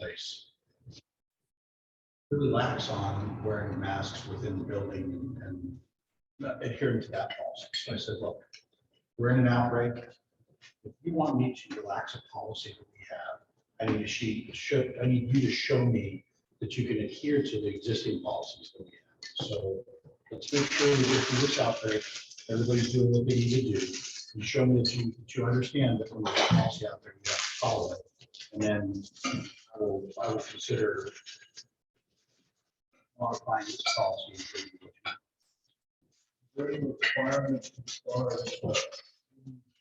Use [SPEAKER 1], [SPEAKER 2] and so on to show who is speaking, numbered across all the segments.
[SPEAKER 1] place really lax on wearing masks within the building and adhering to that policy. So I said, look, we're in an outbreak. If you want me to relax a policy that we have, I need you to show me that you can adhere to the existing policies that we have. So let's make sure we get through this outbreak. Everybody's doing what they need to do. You show me that you understand that when there's a policy out there, you have to follow it. And then I will consider modifying this policy.
[SPEAKER 2] Is there any requirements as far as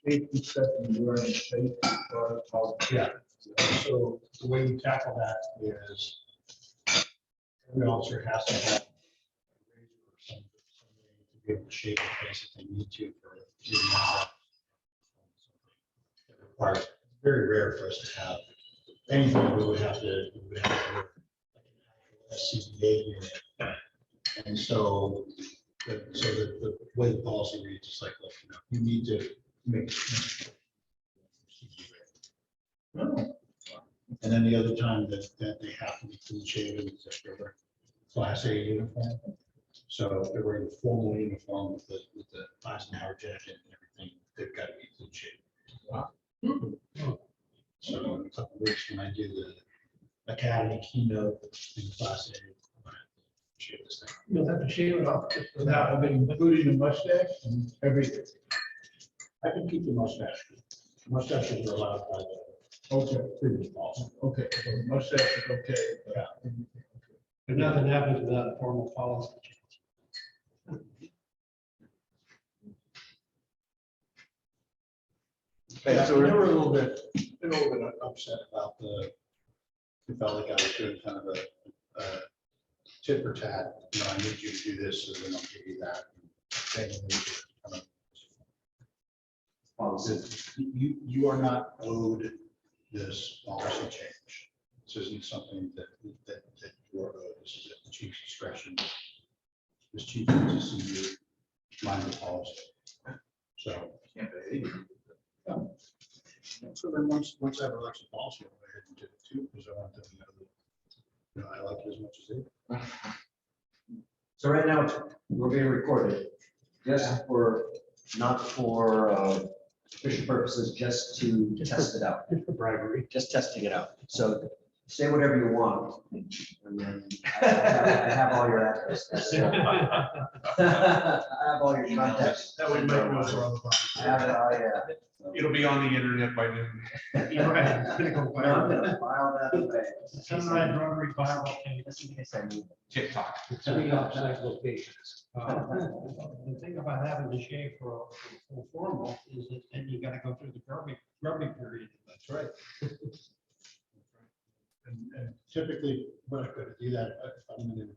[SPEAKER 2] safety stuff and wearing safety as far as policy?
[SPEAKER 1] Yeah. So the way we tackle that is every officer has to have a razor or something to be able to shave their face if they need to for doing that. It requires, it's very rare for us to have anything we would have to work like an CBA unit. And so the way the policy reads is like, look, you need to make. And then the other time that they have to be clean shaven is if they're wearing Class A uniform. So if they're wearing a formal uniform with the Eisenhower jacket and everything, they've got to be clean shaven. Wow. So in a couple of weeks when I do the academy keynote in Class A, I'm gonna shave this thing.
[SPEAKER 3] You'll have to shave it off.
[SPEAKER 2] Now, I've been including the mustache and everything.
[SPEAKER 1] I can keep the mustache. Mustaches are allowed by the
[SPEAKER 2] Okay,
[SPEAKER 1] previous policy.
[SPEAKER 2] okay, so the mustache is okay.
[SPEAKER 1] Yeah.
[SPEAKER 3] But nothing happens without a formal policy change.
[SPEAKER 1] Yeah, so we were a little bit upset about we felt like I was doing kind of a tit for tat. I need you to do this, so then I'll give you that. You are not owed this policy change. This isn't something that you are owed. This is at the chief's discretion. This chief needs to see you mind the policy. So. So then once I have election policy, I'll go ahead and do it too, because I want them to know that I like it as much as they do.
[SPEAKER 4] So right now, we're being recorded, just for, not for official purposes, just to test it out,
[SPEAKER 3] Just for bribery.
[SPEAKER 4] just testing it out. So say whatever you want, and then I have all your addresses. I have all your contacts.
[SPEAKER 2] That would make us wrong.
[SPEAKER 4] I have it all, yeah.
[SPEAKER 5] It'll be on the internet by noon.
[SPEAKER 3] You're right. It's gonna go
[SPEAKER 4] I'm
[SPEAKER 3] viral.
[SPEAKER 4] gonna file that away.
[SPEAKER 3] Sunrise Rotary file.
[SPEAKER 4] Just in case I need it.
[SPEAKER 5] TikTok.
[SPEAKER 3] 3 offsite locations. The thing about having to shave for a full formal is that then you gotta go through the grubbing period.
[SPEAKER 1] That's right. And typically, when I could do that, if I'm going to,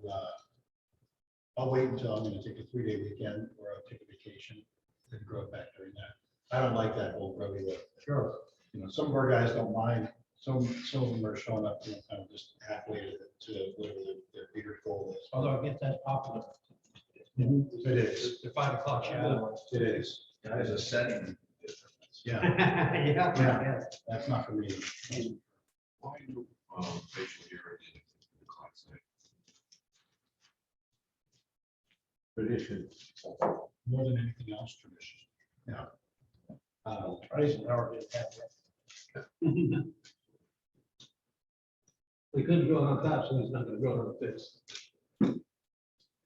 [SPEAKER 1] I'll wait until I'm going to take a 3-day weekend or I'll take a vacation and grow it back during that. I don't like that whole grubby look.
[SPEAKER 3] Sure.
[SPEAKER 1] Some of our guys don't mind. Some of them are showing up, kind of just halfway to whatever their beard goal is.
[SPEAKER 3] Although it gets that popular.
[SPEAKER 1] It is.
[SPEAKER 3] The 5 o'clock shadow.
[SPEAKER 1] It is.
[SPEAKER 5] That is a setting difference.
[SPEAKER 1] Yeah,
[SPEAKER 3] Yeah.
[SPEAKER 1] that's not for me.
[SPEAKER 5] Why do facial hair in the class A?
[SPEAKER 1] Tradition. More than anything else, tradition. Yeah.
[SPEAKER 3] Eisenhower didn't have that. We couldn't go on top, so he's not gonna go on the face.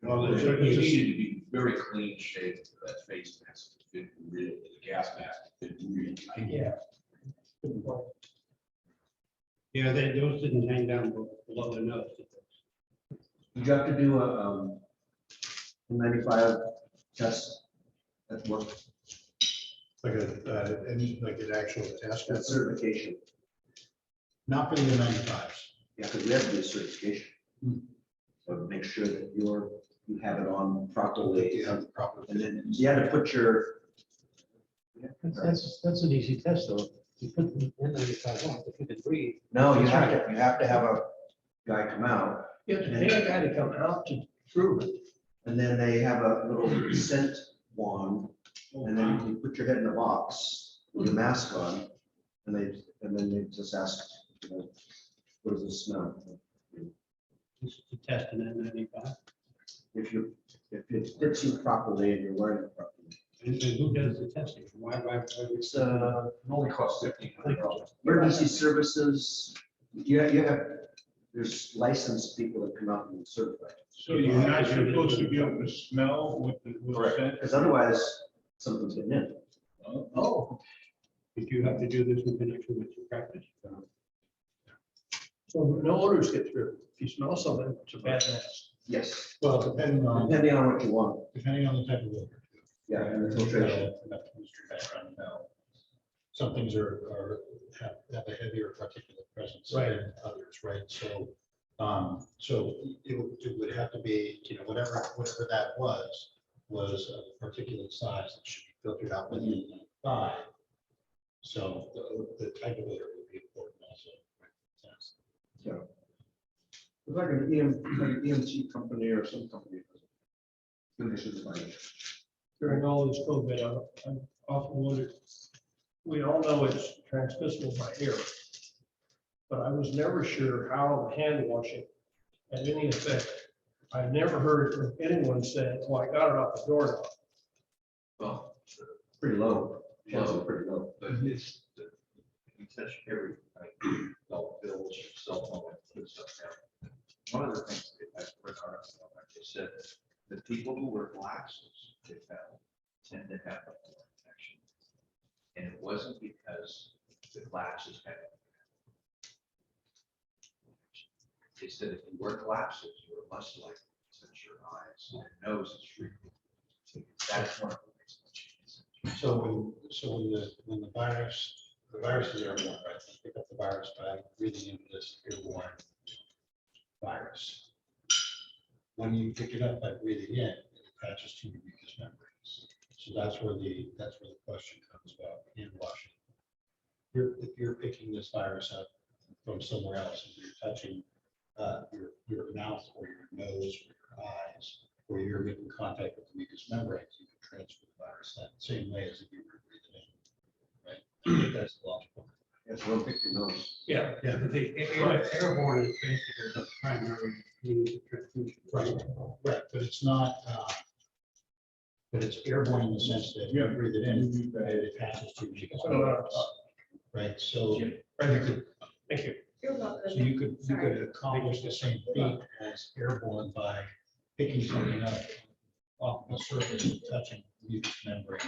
[SPEAKER 5] Well, you need to be very clean shaven for that face mask. to fit really, the gas mask, to fit really tight.
[SPEAKER 3] Yeah. Yeah, those didn't hang down below the nose.
[SPEAKER 4] Did you have to do a 95 test at work?
[SPEAKER 1] Like an actual test.
[SPEAKER 4] That certification?
[SPEAKER 1] Not for the 95s.
[SPEAKER 4] Yeah, because we have to do a certification. So make sure that you have it on properly.
[SPEAKER 1] You have the proper.
[SPEAKER 4] And then you had to put your.
[SPEAKER 3] That's an easy test, though. You put the N95 on, if you can breathe.
[SPEAKER 4] No, you have to have a guy come out,
[SPEAKER 3] You have to pay a guy to come out to prove it.
[SPEAKER 4] and then they have a little scent wand, and then you put your head in a box with a mask on, and then they just ask, What does it smell?
[SPEAKER 3] This is the test in N95.
[SPEAKER 4] If it fits you properly and you're wearing it properly.
[SPEAKER 3] And who does the testing? Why?
[SPEAKER 4] It's,
[SPEAKER 5] It only costs $1,500.
[SPEAKER 4] emergency services, you have, there's licensed people that come out and certify.
[SPEAKER 2] So you're not supposed to be able to smell with the scent?
[SPEAKER 4] Because otherwise, something's getting in.
[SPEAKER 2] Oh,
[SPEAKER 3] If you have to do this in connection with your practice.
[SPEAKER 2] so no odors get through. If you smell something, it's a bad mess.
[SPEAKER 4] Yes,
[SPEAKER 1] Well, depending on
[SPEAKER 4] depending on what you want.
[SPEAKER 1] the type of work.
[SPEAKER 4] Yeah, and the filtration.
[SPEAKER 1] Background, no. Some things have a heavier particulate presence
[SPEAKER 2] Right.
[SPEAKER 1] than others, right? So, so it would have to be, whatever that was a particulate size that should be filtered out within 5. So the type of odor would be important also. Right?
[SPEAKER 2] It's like an EMT company or some company.
[SPEAKER 4] Then they should find it.
[SPEAKER 2] During all this COVID, I'm often wondered, we all know it's transmissible by air. But I was never sure how hand washing had any effect. I've never heard of anyone say, oh, I got it off the doorknob.
[SPEAKER 5] Well,
[SPEAKER 4] Pretty low. Chances are pretty low.
[SPEAKER 5] but it's, you touch every, like, bills, cell phone, put stuff down. One of the things that I read on, like I said, the people who wear glasses, they found, tend to have a more infection. And it wasn't because the glasses had. They said if you wear glasses, you're less likely to touch your eyes and nose is frequent. That's one of the reasons.
[SPEAKER 1] So when the virus is airborne, right? You pick up the virus by breathing into this airborne virus. When you pick it up by breathing in, it attaches to your mucous membranes. So that's where the question comes about hand washing. If you're picking this virus up from somewhere else, and you're touching your mouth or your nose or your eyes, or you're making contact with the mucous membranes, you can transfer the virus that same way as if you were breathing in. Right? I think that's logical.
[SPEAKER 4] Yes, don't pick your nose.
[SPEAKER 2] Yeah.
[SPEAKER 3] Yeah, but the airborne is basically the primary means of transmission.
[SPEAKER 1] Right, but it's not, but it's airborne in the sense that you breathe it in, but it passes through the mucous membranes. Right, so you could,
[SPEAKER 2] Thank you.
[SPEAKER 1] so you could accomplish the same feat as airborne by picking something up off the surface and touching the mucous membrane,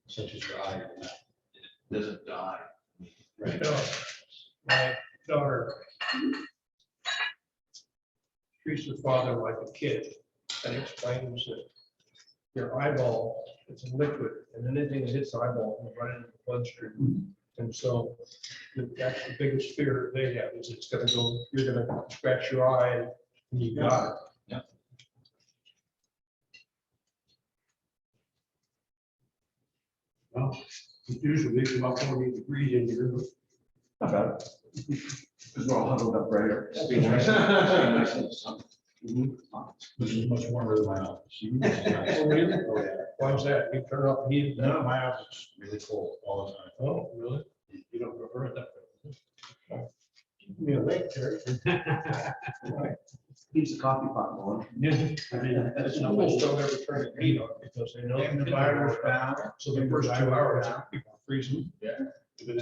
[SPEAKER 1] such as your eye or mouth.
[SPEAKER 5] It doesn't die.
[SPEAKER 1] Right.
[SPEAKER 2] No, my daughter treats her father like a kid and explains that your eyeball is a liquid and anything that hits the eyeball will run into the bloodstream. And so that's the biggest fear they have is it's gonna go, you're gonna scratch your eye and you got it.
[SPEAKER 3] Well, it's usually about 40 degrees in here.
[SPEAKER 4] Not bad. Because we're all huddled up right here.
[SPEAKER 5] Be nice. Be nice in the summer.
[SPEAKER 1] Which is much warmer than my office.
[SPEAKER 2] Oh, really?
[SPEAKER 1] Oh, yeah.
[SPEAKER 2] Why's that? You turn off the heat?
[SPEAKER 1] No, my office is really cold all the time.
[SPEAKER 2] Oh, really?
[SPEAKER 3] You don't prefer it that way.
[SPEAKER 2] Keep me awake, Terry.
[SPEAKER 4] Keeps the coffee pot going.
[SPEAKER 3] I mean, that's not
[SPEAKER 2] Schools
[SPEAKER 3] much.
[SPEAKER 2] don't ever turn the heat on because they know.
[SPEAKER 1] And the virus
[SPEAKER 2] down. So the first 2 hours, people are freezing.
[SPEAKER 3] But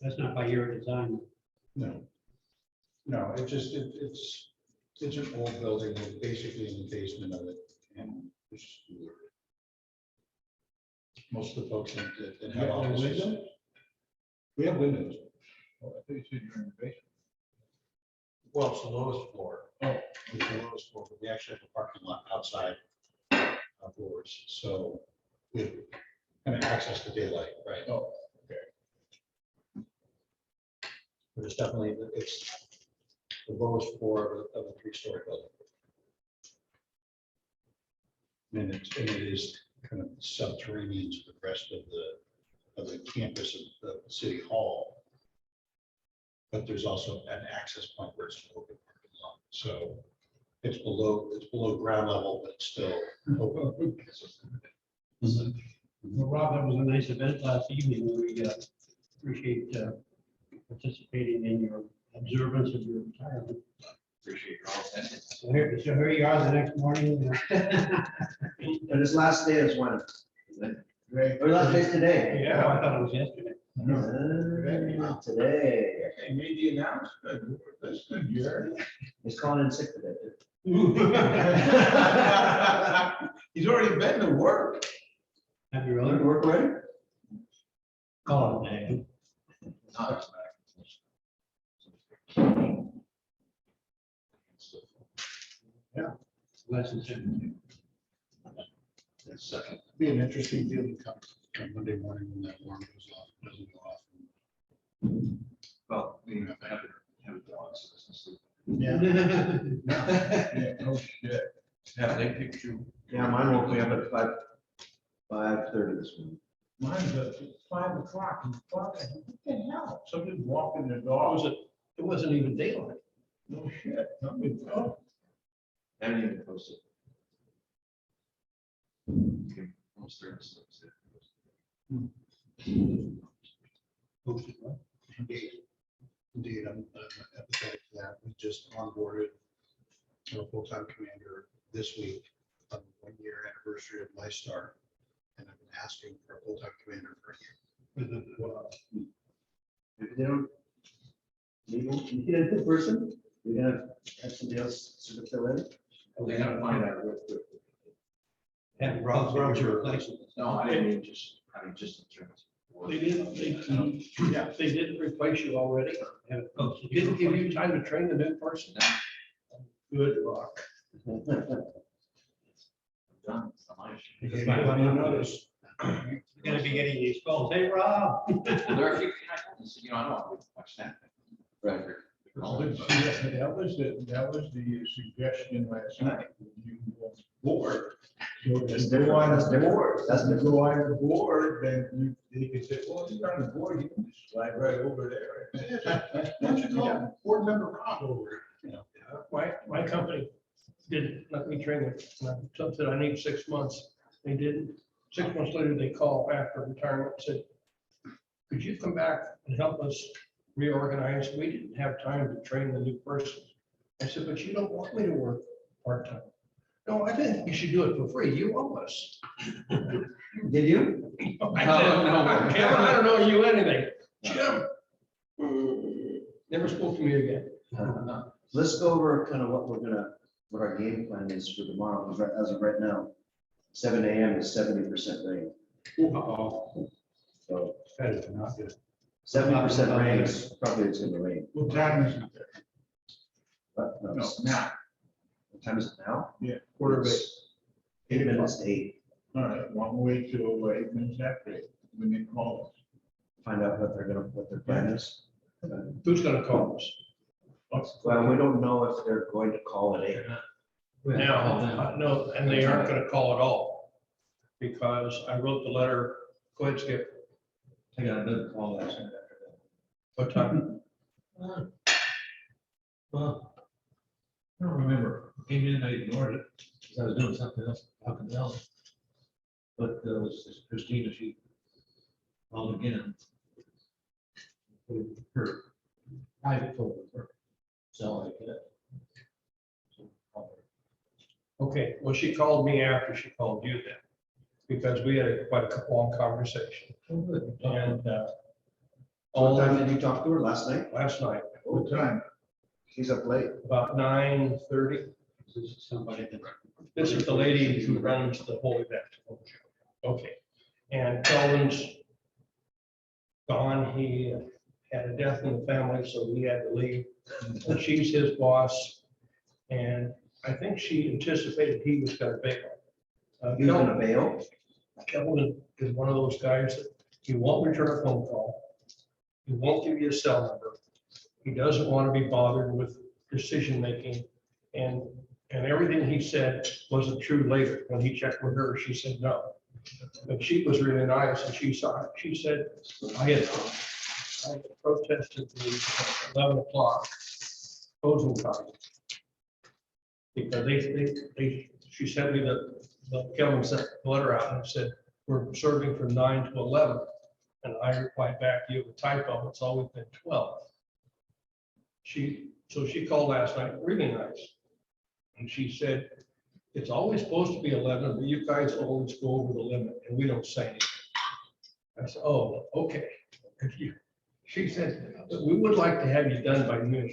[SPEAKER 3] that's not by your design.
[SPEAKER 1] No. No, it's an old building, we're basically in the basement of it, and it's just weird. Most of the folks that have offices. We have windows.
[SPEAKER 2] Oh, I think you said you're in the basement.
[SPEAKER 1] Well, it's the lowest floor. Oh. It's the lowest floor, but we actually have a parking lot outside outdoors, so we have kind of access to daylight, right?
[SPEAKER 2] Oh,
[SPEAKER 1] But it's definitely, it's the lowest floor of a 3-story building. And it is kind of subterranean to the rest of the campus of the city hall. But there's also an access point where it's an open parking lot. So it's below ground level, but it's still open.
[SPEAKER 3] Well, Rob, that was a nice event last evening. We appreciate participating in your observance of your retirement.
[SPEAKER 5] Appreciate your all attention.
[SPEAKER 3] So here you are the next morning.
[SPEAKER 4] And his last day is when? Or last day today?
[SPEAKER 3] Yeah, I thought it was yesterday.
[SPEAKER 4] Today.
[SPEAKER 1] They made the announcement. That's good, Jerry.
[SPEAKER 4] He's calling in sick today.
[SPEAKER 1] He's already been to work.
[SPEAKER 3] Have you
[SPEAKER 4] Really
[SPEAKER 3] really?
[SPEAKER 4] work ready?
[SPEAKER 3] Call it a day.
[SPEAKER 5] Not
[SPEAKER 3] Less than 7.
[SPEAKER 5] It's second.
[SPEAKER 1] Be an interesting deal to come Monday morning when that alarm goes off, doesn't go off.
[SPEAKER 5] Well, we have a dog, so it's not sleep.
[SPEAKER 1] Yeah. Yeah, no shit.
[SPEAKER 5] Have they picked you?
[SPEAKER 4] Yeah, mine woke me up at 5:30 this morning.
[SPEAKER 1] Mine's at 5 o'clock. And fuck, I said, what the hell? Somebody's walking their
[SPEAKER 2] It
[SPEAKER 1] dog.
[SPEAKER 2] wasn't, it wasn't even daylight.
[SPEAKER 1] No shit. Somebody's dog.
[SPEAKER 5] Haven't even posted. Okay, almost there, so it's
[SPEAKER 3] Posted, right?
[SPEAKER 1] Indeed, I'm empathetic to that. We just onboarded a full-time commander this week on the 1-year anniversary of my start. And I've been asking for a full-time commander for a year. Well,
[SPEAKER 4] If they don't, you get a good person, you're gonna have somebody else sort of fill in.
[SPEAKER 5] They gotta find out real quick.
[SPEAKER 3] And Rob's your replacement.
[SPEAKER 5] No, I didn't mean just in terms. of-
[SPEAKER 2] They didn't replace you already.
[SPEAKER 3] Have it posted.
[SPEAKER 2] Didn't give you time to train the new person. Good luck.
[SPEAKER 5] Done. It's not my issue.
[SPEAKER 1] you gave me plenty of notice.
[SPEAKER 3] You're gonna be getting these calls. Hey, Rob.
[SPEAKER 5] Well, there are a few, you know, I don't want to watch that.
[SPEAKER 4] Right.
[SPEAKER 1] That was the suggestion last night. You were bored. So if
[SPEAKER 4] That's
[SPEAKER 1] you go
[SPEAKER 4] different.
[SPEAKER 1] on
[SPEAKER 4] That's
[SPEAKER 1] the
[SPEAKER 4] different.
[SPEAKER 1] board,
[SPEAKER 4] That's
[SPEAKER 1] if you go on the board, then they could say, well, you're on the board, you can just slide right over there. Why don't you call board member Rob over? You know.
[SPEAKER 2] My company didn't let me train it. Something I need 6 months. They didn't. 6 months later, they call after retirement and said, could you come back and help us reorganize? We didn't have time to train the new person. I said, but you don't want me to work part-time. No, I think you should do it for free. You owe us.
[SPEAKER 4] Did you?
[SPEAKER 2] I said, Kevin, I don't know you anything. Jim. Never spoke to me again.
[SPEAKER 4] Let's go over kind of what our game plan is for tomorrow, because as of right now, 7 AM is 70% rain. So
[SPEAKER 1] That is not good.
[SPEAKER 4] 70% rain is probably it's gonna rain.
[SPEAKER 1] What time is it there?
[SPEAKER 4] But no,
[SPEAKER 1] No, now.
[SPEAKER 4] what time is it now?
[SPEAKER 1] Yeah, quarter of 8.
[SPEAKER 4] It's 8 minutes to 8.
[SPEAKER 1] All right, one way to 8 minutes after 8, when they call us.
[SPEAKER 4] Find out what their plan is.
[SPEAKER 2] Who's gonna call us?
[SPEAKER 4] Well, we don't know if they're going to call at 8.
[SPEAKER 2] Now, no, and they aren't gonna call at all. Because I wrote the letter, go ahead, Skip.
[SPEAKER 3] I got another call last night after
[SPEAKER 2] What time?
[SPEAKER 3] that. Well, I don't remember. Came in, I ignored it, because I was doing something else. But it was Christina, she called again. Her private phone number. So I could.
[SPEAKER 2] Okay, well, she called me after she called you then. Because we had quite a long conversation. And
[SPEAKER 4] What time did you talk to her last night?
[SPEAKER 2] last night,
[SPEAKER 1] What time? She's up late.
[SPEAKER 2] about 9:30.
[SPEAKER 3] This is somebody that.
[SPEAKER 2] This is the lady who runs the whole event. Okay, and Kelvin's gone. He had a death in the family, so he had to leave. And she's his boss. And I think she anticipated he was gonna bail.
[SPEAKER 4] You gonna bail?
[SPEAKER 2] Kelvin is one of those guys that he won't return a phone call. He won't give you a cell number. He doesn't want to be bothered with decision-making. And everything he said wasn't true later. When he checked with her, she said no. But she was really nice and she said, I had protested the 11 o'clock closing time. Because she sent me Kelvin sent the letter out and said, we're serving from 9 to 11. And I replied back, you have a typo, it's always been 12. So she called last night, really nice. And she said, it's always supposed to be 11, but you guys always go over the limit and we don't say anything. I said, oh, okay. She said, we would like to have you done by noon.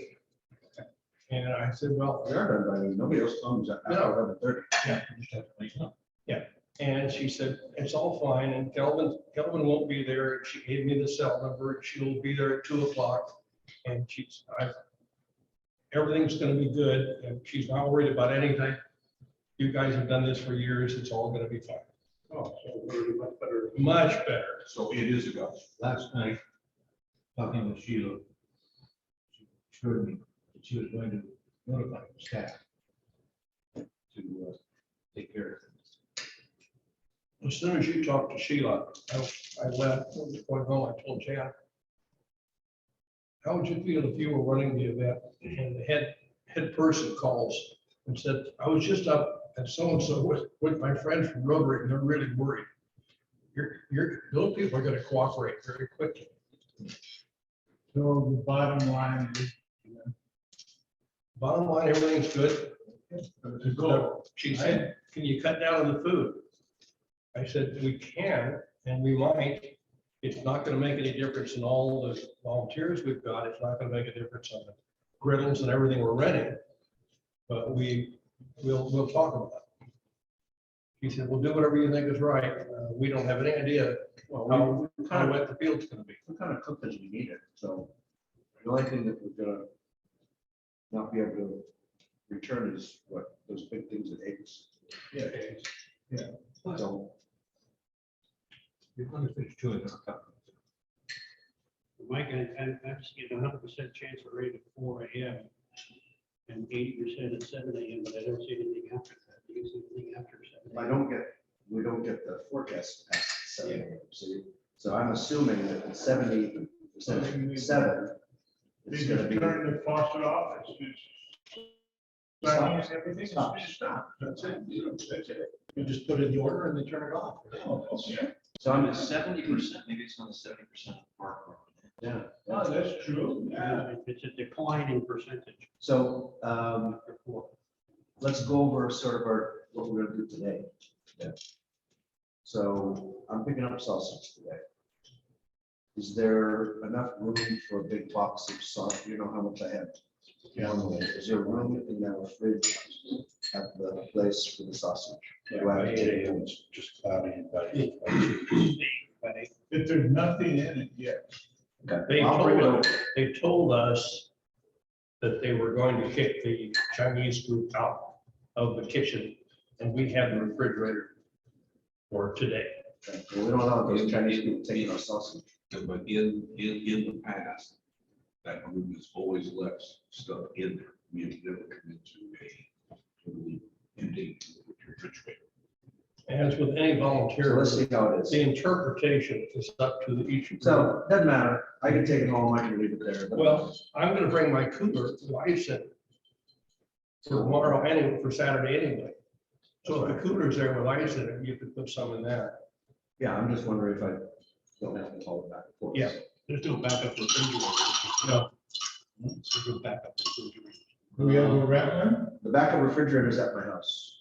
[SPEAKER 2] And I said, well,
[SPEAKER 4] We are done by noon. Nobody else comes at
[SPEAKER 2] No.
[SPEAKER 4] 11:30.
[SPEAKER 3] Yeah, you just have to make it up.
[SPEAKER 2] and she said, it's all fine, and Kelvin won't be there. She gave me the cell number, she'll be there at 2:00. And everything's gonna be good, and she's not worried about anything. You guys have done this for years, it's all gonna be fine.
[SPEAKER 1] Oh, so we're much better.
[SPEAKER 2] Much better.
[SPEAKER 1] So it is a go.
[SPEAKER 3] Last night, talking with Sheila, she assured me that she was going to notify the staff to take care of things.
[SPEAKER 2] As soon as you talked to Sheila, I left, going home, I told Jan, how would you feel if you were running the event and the head person calls and said, I was just up at so-and-so with my friends from Rotary, and they're really worried. Those people are gonna cooperate very quickly.
[SPEAKER 1] So the bottom line is,
[SPEAKER 2] Bottom line, everything's good.
[SPEAKER 1] to go.
[SPEAKER 2] She said, can you cut down on the food? I said, we can, and we might. It's not gonna make any difference in all the volunteers we've got. It's not gonna make a difference on the griddles and everything we're renting. But we'll talk about it. He said, we'll do whatever you think is right. We don't have any idea
[SPEAKER 4] Well, we
[SPEAKER 2] how wet the field's gonna be.
[SPEAKER 4] what kind of cookage we need it, so the only thing that we're gonna not be able to return is what, those big things with eggs.
[SPEAKER 1] Yeah.
[SPEAKER 4] So,
[SPEAKER 3] You're going to finish chewing on top.
[SPEAKER 6] Mike, I'm seeing 100% chance of rain at 4 AM and 80% at 7 AM, but I don't see anything after that. Do you see anything after 7?
[SPEAKER 4] we don't get the forecast past 7 a.m. So I'm assuming that at 70%, 7. It's gonna be.
[SPEAKER 1] Turn the faucet off, it's just.
[SPEAKER 4] Stop.
[SPEAKER 1] Everything is
[SPEAKER 4] Stop.
[SPEAKER 1] just stop. That's it. That's it.
[SPEAKER 2] You just put it in the order and they turn it off.
[SPEAKER 1] Yeah.
[SPEAKER 4] So I'm,
[SPEAKER 5] 70%, maybe it's not 70% of the park.
[SPEAKER 4] yeah.
[SPEAKER 1] Oh, that's true. Yeah.
[SPEAKER 6] It's a declining percentage.
[SPEAKER 4] So, let's go over sort of what we're gonna do today.
[SPEAKER 3] Yeah.
[SPEAKER 4] So I'm picking up sausage today. Is there enough room for a big box of sausage? You know how much I have? Normally, is there room in the fridge at the place for the sausage? Do I have to take it home?
[SPEAKER 1] Just cloudy, but.
[SPEAKER 6] But
[SPEAKER 1] If there's nothing in it yet.
[SPEAKER 4] Okay,
[SPEAKER 2] They
[SPEAKER 4] I'll bring it
[SPEAKER 2] told,
[SPEAKER 4] over.
[SPEAKER 2] they told us that they were going to kick the Chinese group out of the kitchen, and we have the refrigerator for today.
[SPEAKER 4] Okay, well, we don't allow those Chinese people taking our sausage.
[SPEAKER 7] But in the past, that group has always left stuff in there. We have never come into a totally empty refrigerator.
[SPEAKER 2] As with any
[SPEAKER 4] So
[SPEAKER 2] volunteer,
[SPEAKER 4] let's see how it is.
[SPEAKER 2] the interpretation is up to each. group.
[SPEAKER 4] So, doesn't matter. I can take it home, I can leave it there.
[SPEAKER 2] Well, I'm gonna bring my cooler to ice it for tomorrow anyway, for Saturday anyway. So if the cooler's there with ice in it, you could put some in there.
[SPEAKER 4] Yeah, I'm just wondering if I don't have to haul it back and forth.
[SPEAKER 2] Yeah.
[SPEAKER 6] there's no backup refrigerator.
[SPEAKER 2] No.
[SPEAKER 6] There's no backup refrigerator.
[SPEAKER 1] Do we have a red one?
[SPEAKER 4] The backup refrigerator is at my house.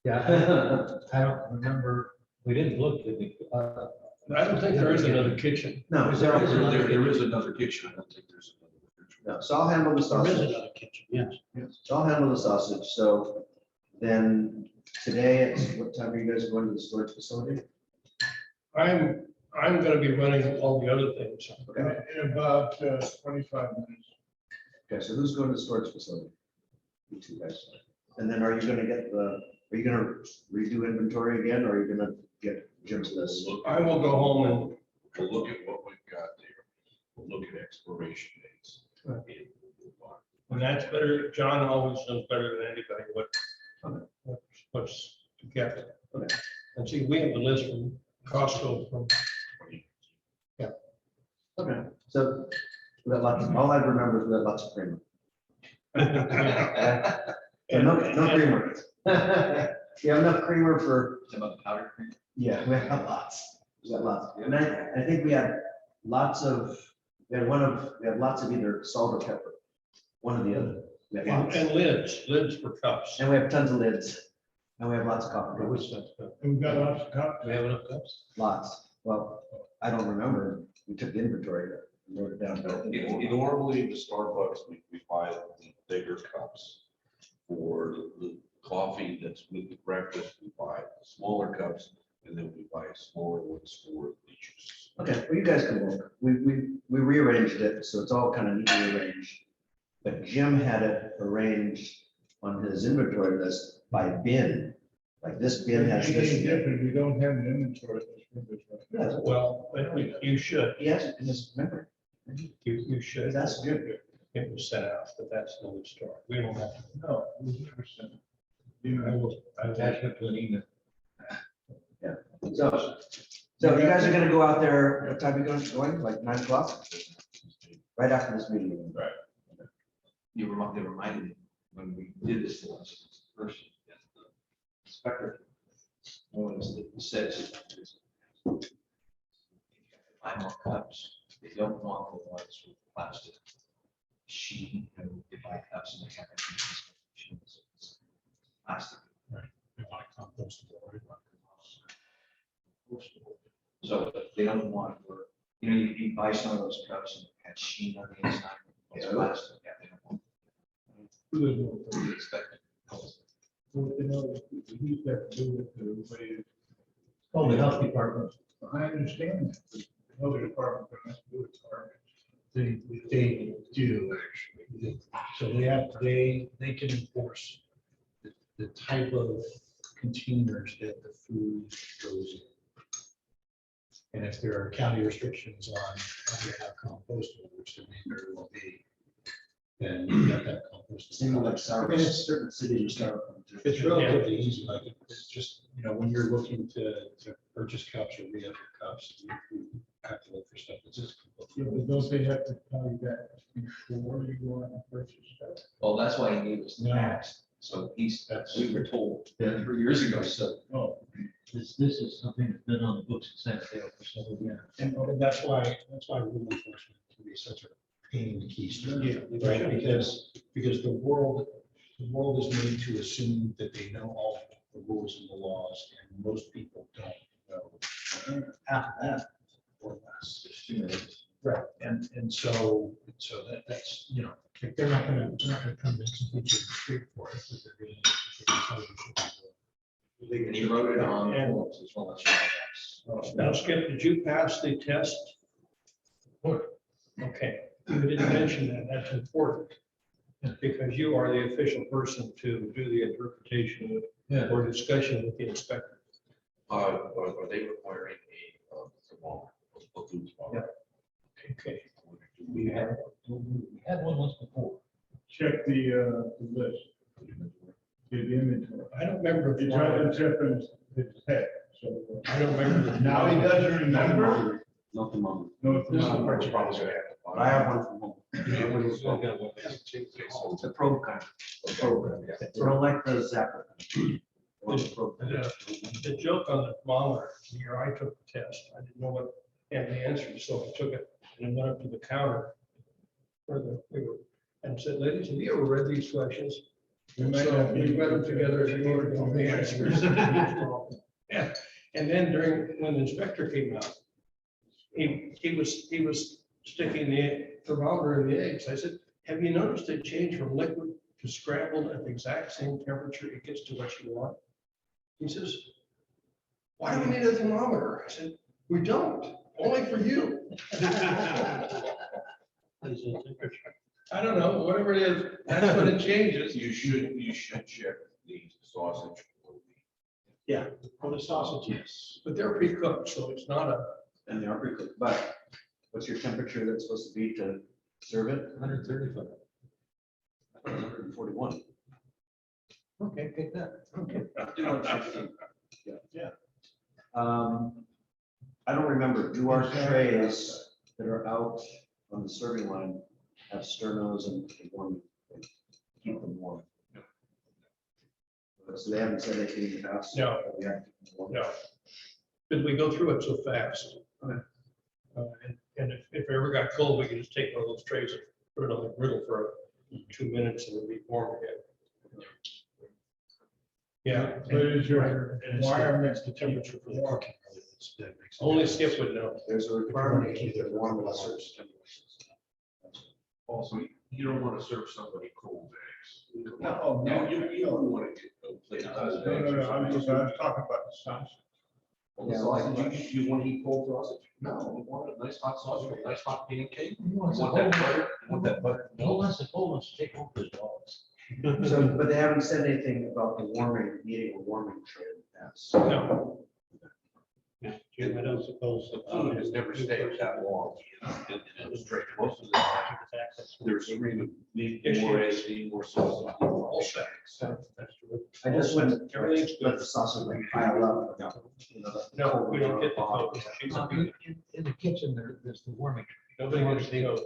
[SPEAKER 3] Yeah, I don't remember, we didn't look at the,
[SPEAKER 2] I don't think there is another kitchen.
[SPEAKER 4] No,
[SPEAKER 3] Is there-
[SPEAKER 7] There is another kitchen. I don't think there's another refrigerator.
[SPEAKER 4] no, so I'll handle the
[SPEAKER 6] There is
[SPEAKER 4] sausage.
[SPEAKER 6] another kitchen, yes.
[SPEAKER 4] So I'll handle the sausage. So then today, what time are you guys going to the storage facility?
[SPEAKER 2] I'm gonna be running all the other things.
[SPEAKER 4] Okay,
[SPEAKER 1] In about 25 minutes.
[SPEAKER 4] okay, so who's going to the storage facility? You two guys. And then are you gonna redo inventory again, or are you gonna get Jim's list?
[SPEAKER 2] I will go home and
[SPEAKER 7] We'll look at what we've got there. We'll look at expiration dates.
[SPEAKER 2] And that's better, John always knows better than anybody what's together.
[SPEAKER 4] Okay.
[SPEAKER 2] And see, we have the list from Costco from,
[SPEAKER 4] Okay, so we got lots, all I remember is we got lots of creamer. So no creamer. You have enough creamer for,
[SPEAKER 5] About the powder cream?
[SPEAKER 4] yeah, we have lots. We got lots. And I think we had lots of, we had lots of either salt or pepper. one or the other. We have
[SPEAKER 2] And
[SPEAKER 4] lots.
[SPEAKER 2] and lids for cups.
[SPEAKER 4] And we have tons of lids. And we have lots of coffee
[SPEAKER 2] I wish
[SPEAKER 4] cups.
[SPEAKER 2] that's good.
[SPEAKER 6] And we've got lots of cups.
[SPEAKER 2] Do we have enough cups?
[SPEAKER 4] Lots. Well, I don't remember. We took the inventory and wrote it down. but I think
[SPEAKER 7] In- Normally, the Starbucks, we buy the bigger cups. For the coffee that's with the breakfast, we buy the smaller cups, and then we buy smaller ones for the juices.
[SPEAKER 4] Okay, well, you guys can look. We rearranged it, so it's all kind of neatly arranged. But Jim had it arranged on his inventory list by bin. Like this bin has
[SPEAKER 6] It's
[SPEAKER 4] this.
[SPEAKER 6] different. We don't have an inventory.
[SPEAKER 4] Yeah,
[SPEAKER 2] Well, but you should,
[SPEAKER 4] he has it in his memory.
[SPEAKER 2] you should.
[SPEAKER 4] That's good.
[SPEAKER 2] It was set out, but that's another story. We don't have to.
[SPEAKER 6] No, we've never sent it.
[SPEAKER 2] I will,
[SPEAKER 3] Attachment to an email.
[SPEAKER 4] So you guys are gonna go out there, what time are you going? Like 9 o'clock? Right after this meeting.
[SPEAKER 6] Right.
[SPEAKER 5] They reminded me when we did this once, first, the inspector. One was that says. Buy more cups, they don't want the ones with plastic. Sheet, they buy cups and they have. Plastic.
[SPEAKER 1] We want to compostable, we want
[SPEAKER 5] So they don't want, you buy some of those cups and it had sheen on the inside. It's
[SPEAKER 4] Yeah.
[SPEAKER 5] plastic, yeah, they don't want.
[SPEAKER 6] Who is more?
[SPEAKER 5] We expect it.
[SPEAKER 6] Well, you know, he's got to do with the way.
[SPEAKER 3] Oh, the health department.
[SPEAKER 6] I understand that. but The other department has to do it.
[SPEAKER 1] They do, actually. So they can enforce the type of containers that the food goes in. And if there are county restrictions on how you have compostable, which there may very well be, then you've got that
[SPEAKER 4] Same with like
[SPEAKER 1] compostable.
[SPEAKER 4] sour, certain cities are starting to.
[SPEAKER 1] It's relatively easy, like, it's just, when you're looking to purchase cups or re-up your cups, you have to look for stuff that's just.
[SPEAKER 6] Yeah, but don't they have to tell you that before you go out and purchase stuff?
[SPEAKER 5] Well, that's why he gave us the
[SPEAKER 1] No.
[SPEAKER 5] packs. So we were told
[SPEAKER 3] Yeah.
[SPEAKER 5] 3 years ago, so.
[SPEAKER 6] Oh,
[SPEAKER 3] This is something that's been on the books in San Diego for several years.
[SPEAKER 1] And that's why rule enforcement can be such a pain in the keister.
[SPEAKER 2] Yeah.
[SPEAKER 1] Right, because the world is made to assume that they know all the rules and the laws, and most people don't know half of that or less. Right, and so that's, like, they're not gonna come and teach you the street for it, but they're gonna tell you what to do.
[SPEAKER 5] And he wrote it on
[SPEAKER 2] And-
[SPEAKER 5] forms as well as.
[SPEAKER 2] Now, Skip, did you pass the test? Okay, you didn't mention that. That's important. Because you are the official person to do the interpretation
[SPEAKER 3] Yeah.
[SPEAKER 2] or discussion with the inspector.
[SPEAKER 7] Are they requiring a thermometer, a food thermometer?
[SPEAKER 2] Okay.
[SPEAKER 3] We had one once before.
[SPEAKER 6] check the list, the inventory.
[SPEAKER 2] I don't remember.
[SPEAKER 6] He tried to tip his head, so.
[SPEAKER 2] I don't remember.
[SPEAKER 6] Now he doesn't remember.
[SPEAKER 4] Nothing wrong.
[SPEAKER 6] No,
[SPEAKER 7] This is
[SPEAKER 6] it's
[SPEAKER 7] where
[SPEAKER 6] not.
[SPEAKER 7] it's probably gonna have to
[SPEAKER 4] But
[SPEAKER 7] buy.
[SPEAKER 4] I have one from home.
[SPEAKER 7] Okay, so
[SPEAKER 4] It's a probe kind.
[SPEAKER 7] it's a program, yeah.
[SPEAKER 4] They don't like the zapper. They want the probe kind.
[SPEAKER 2] The joke on the thermometer, the year I took the test, I didn't know what had the answer, so I took it and went up to the counter. And said, ladies, have you ever read these questions?
[SPEAKER 6] We might
[SPEAKER 2] So
[SPEAKER 6] not
[SPEAKER 2] we
[SPEAKER 6] be-
[SPEAKER 2] read them together as we were on the answers. Yeah, and then when the inspector came out, he was sticking the thermometer in the eggs. I said, have you noticed a change from liquid to scrambled at the exact same temperature it gets to what you want? He says, why do we need a thermometer? I said, we don't, only for you. I don't know, whatever it is, that's when it changes.
[SPEAKER 7] You should check the sausage. or
[SPEAKER 1] Yeah, for the sausage, yes.
[SPEAKER 2] But they're pre-cooked, so it's not a,
[SPEAKER 4] And they are pretty quick, but what's your temperature that's supposed to be to serve it?
[SPEAKER 3] 135.
[SPEAKER 4] 141.
[SPEAKER 3] Okay, take that.
[SPEAKER 4] Okay. I don't remember, do our trays that are out on the serving line have sternos and warm, keep them warm? So they haven't said anything in the past?
[SPEAKER 2] No.
[SPEAKER 4] that we have to keep them warm?
[SPEAKER 2] no. But we go through it so fast.
[SPEAKER 4] Okay.
[SPEAKER 2] And if it ever got cold, we could just take one of those trays and put it on the griddle for 2 minutes and it'll be warm again. Yeah,
[SPEAKER 1] Why are next to temperature for the cooking?
[SPEAKER 2] only Skip would know.
[SPEAKER 4] There's a requirement to keep it warm with us.
[SPEAKER 7] Also, you don't want to serve somebody cold eggs.
[SPEAKER 1] No, no,
[SPEAKER 7] You don't want to get a plate of cold
[SPEAKER 1] No,
[SPEAKER 7] eggs.
[SPEAKER 1] no,
[SPEAKER 7] or
[SPEAKER 1] no, I was
[SPEAKER 7] something.
[SPEAKER 1] talking about the sauce.
[SPEAKER 7] Well, it's like, you want to eat cold sausage? No, you want a nice hot sausage, a nice hot pancake.
[SPEAKER 3] He
[SPEAKER 7] You
[SPEAKER 3] wants
[SPEAKER 7] want
[SPEAKER 3] the
[SPEAKER 7] that
[SPEAKER 3] whole,
[SPEAKER 7] butter, you want that butter.
[SPEAKER 3] he wants the whole ones to take home to his dogs.
[SPEAKER 4] So, but they haven't said anything about the warming, needing a warming tray in the past.
[SPEAKER 2] No,
[SPEAKER 6] Yeah, Jim, I don't suppose.
[SPEAKER 7] The food has never stayed that long in the straight. Most of the time, they're screaming, need more eggs, need more sauce. need more
[SPEAKER 2] All set.
[SPEAKER 7] eggs.
[SPEAKER 2] That's true.
[SPEAKER 4] I just wouldn't
[SPEAKER 2] Everything's
[SPEAKER 4] let
[SPEAKER 2] good.
[SPEAKER 4] the sausage like pile up. You know, the
[SPEAKER 2] No,
[SPEAKER 4] cold
[SPEAKER 2] we don't
[SPEAKER 4] water
[SPEAKER 2] get the
[SPEAKER 4] bottom.
[SPEAKER 2] code. She's
[SPEAKER 3] No,
[SPEAKER 2] a-
[SPEAKER 3] In the kitchen, there's the warming.
[SPEAKER 2] Nobody wants to know.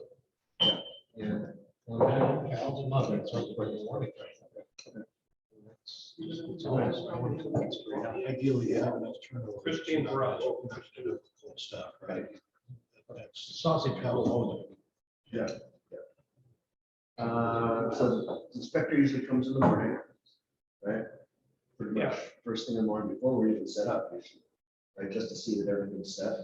[SPEAKER 3] Yeah. Well, Al's a mother, it's supposed to be the warming.
[SPEAKER 1] Ideally, you have enough turnover.
[SPEAKER 2] Christine Barras.
[SPEAKER 1] Stuff,
[SPEAKER 4] Right.
[SPEAKER 1] That's sausage, how old?
[SPEAKER 4] So the inspector usually comes in the morning, right? Pretty much
[SPEAKER 2] Yeah.
[SPEAKER 4] first thing in the morning before we even set up, usually, right, just to see that everything's set.